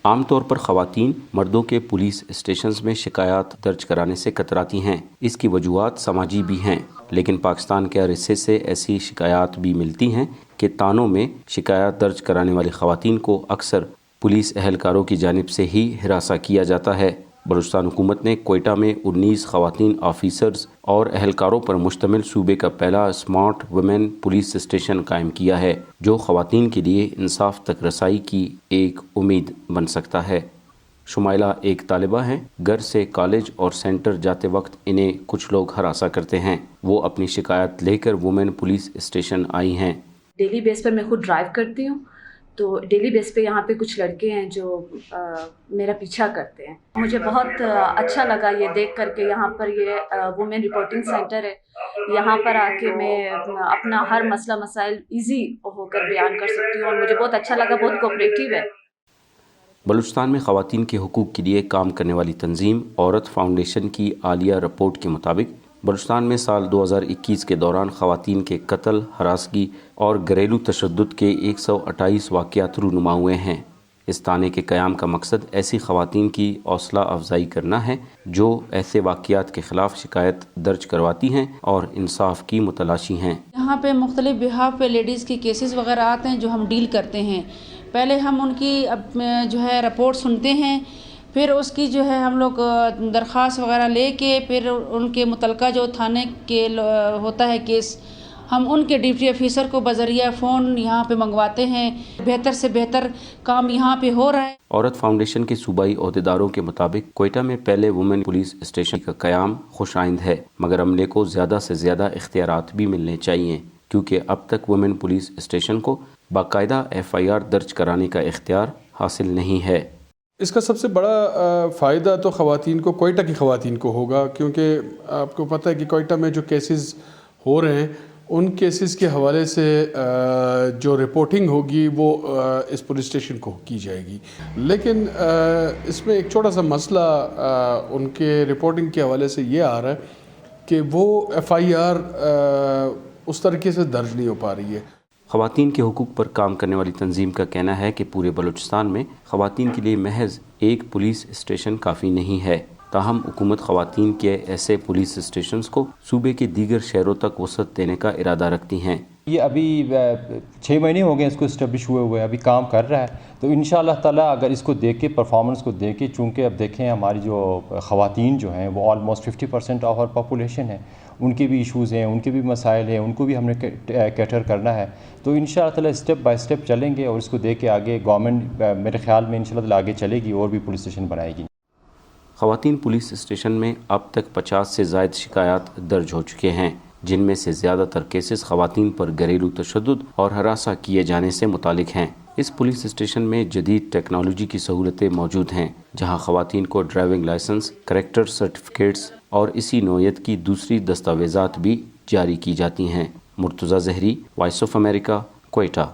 عام طور پر خواتین مردوں کے پولیس اسٹیشنز میں شکایات درج کرانے سے کتراتی ہیں۔ اس کی وجوہات سماجی بھی ہیں، لیکن پاکستان کے عرصے سے ایسی شکایات بھی ملتی ہیں کہ تھانوں میں شکایات درج کرانے والی خواتین کو اکثر پولیس اہلکاروں کی جانب سے ہی ہراساں کیا جاتا ہے۔ بلوچستان حکومت نے کوئٹہ میں 19 خواتین آفیسرز اور اہلکاروں پر مشتمل صوبے کا پہلا اسمارٹ ویمن پولیس اسٹیشن قائم کیا ہے، جو خواتین کے لیے انصاف تک رسائی کی ایک امید بن سکتا ہے۔ شمائلہ ایک طالبہ ہیں۔ گھر سے کالج اور سینٹر جاتے وقت انہیں کچھ لوگ ہراساں کرتے ہیں۔ وہ اپنی شکایت لے کر وومن پولیس اسٹیشن آئی ہیں۔ ڈیلی بیس پر میں خود ڈرائیو کرتی ہوں، تو ڈیلی بیس پہ یہاں پہ کچھ لڑکے ہیں جو میرا پیچھا کرتے ہیں۔ مجھے بہت اچھا لگا یہ دیکھ کر کے یہاں پر یہ وومن رپورٹنگ سینٹر ہے، یہاں پر آ کے میں اپنا ہر مسئلہ مسائل ایزی ہو کر بیان کر سکتی ہوں، اور مجھے بہت اچھا لگا، بہت کوآپریٹیو ہے۔ بلوچستان میں خواتین کے حقوق کے لیے کام کرنے والی تنظیم عورت فاؤنڈیشن کی حالیہ رپورٹ کے مطابق بلوچستان میں سال 2021 کے دوران خواتین کے قتل، ہراسگی اور گھریلو تشدد کے 128 واقعات رونما ہوئے ہیں۔ اس تانے کے قیام کا مقصد ایسی خواتین کی حوصلہ افزائی کرنا ہے جو ایسے واقعات کے خلاف شکایت درج کرواتی ہیں اور انصاف کی متلاشی ہیں۔ یہاں پہ مختلف بہاف پہ لیڈیز کی کیسز وغیرہ آتے ہیں جو ہم ڈیل کرتے ہیں۔ پہلے ہم ان کی جو ہے رپورٹ سنتے ہیں، پھر اس کی جو ہے ہم لوگ درخواست وغیرہ لے کے پھر ان کے متعلقہ جو تھانے کے ہوتا ہے کیس، ہم ان کے ڈپٹی آفیسر کو بذریعہ فون یہاں پہ منگواتے ہیں۔ بہتر سے بہتر کام یہاں پہ ہو رہا ہے۔ عورت فاؤنڈیشن کے صوبائی عہدیداروں کے مطابق کوئٹہ میں پہلے وومن پولیس اسٹیشن کا قیام خوش آئند ہے، مگر عملے کو زیادہ سے زیادہ اختیارات بھی ملنے چاہیے، کیونکہ اب تک وومن پولیس اسٹیشن کو باقاعدہ FIR درج کرانے کا اختیار حاصل نہیں ہے۔ اس کا سب سے بڑا فائدہ تو خواتین کو، کوئٹہ کی خواتین کو ہوگا، کیونکہ آپ کو پتہ ہے کہ کوئٹہ میں جو کیسز ہو رہے ہیں ان کیسز کے حوالے سے جو رپورٹنگ ہوگی وہ اس پولیس اسٹیشن کو کی جائے گی، لیکن اس میں ایک چھوٹا سا مسئلہ ان کے رپورٹنگ کے حوالے سے یہ آ رہا ہے کہ وہ FIR اس طریقے سے درج نہیں ہو پا رہی ہے۔ خواتین کے حقوق پر کام کرنے والی تنظیم کا کہنا ہے کہ پورے بلوچستان میں خواتین کے لیے محض ایک پولیس اسٹیشن کافی نہیں ہے، تاہم حکومت خواتین کے ایسے پولیس اسٹیشنز کو صوبے کے دیگر شہروں تک وسعت دینے کا ارادہ رکھتی ہیں۔ یہ ابھی 6 مہینے ہو گئے اس کو اسٹیبلش ہوئے ابھی کام کر رہا ہے، تو انشاءاللہ تعالیٰ اگر اس کو دیکھ کے پرفارمنس کو دیکھ کے، چونکہ اب دیکھیں ہماری جو خواتین جو ہیں وہ آلموسٹ 50% آف آور پاپولیشن ہے، ان کے بھی ایشوز ہیں، ان کے بھی مسائل ہیں، ان کو بھی ہم نے کیٹر کرنا ہے، تو انشاءاللہ تعالیٰ اسٹیپ بائی اسٹیپ چلیں گے اور اس کو دیکھ کے آگے گورنمنٹ میرے خیال میں انشاءاللہ تعالیٰ آگے چلے گی اور بھی پولیس اسٹیشن بنائے گی۔ خواتین پولیس اسٹیشن میں اب تک 50 سے زائد شکایات درج ہو چکے ہیں، جن میں سے زیادہ تر کیسز خواتین پر گھریلو تشدد اور ہراساں کیے جانے سے متعلق ہیں۔ اس پولیس اسٹیشن میں جدید ٹیکنالوجی کی سہولتیں موجود ہیں، جہاں خواتین کو ڈرائیونگ لائسنس، کریکٹر سرٹیفکیٹس اور اسی نوعیت کی دوسری دستاویزات بھی جاری کی جاتی ہیں۔ Murtaza Zehri, voice of America, Quetta.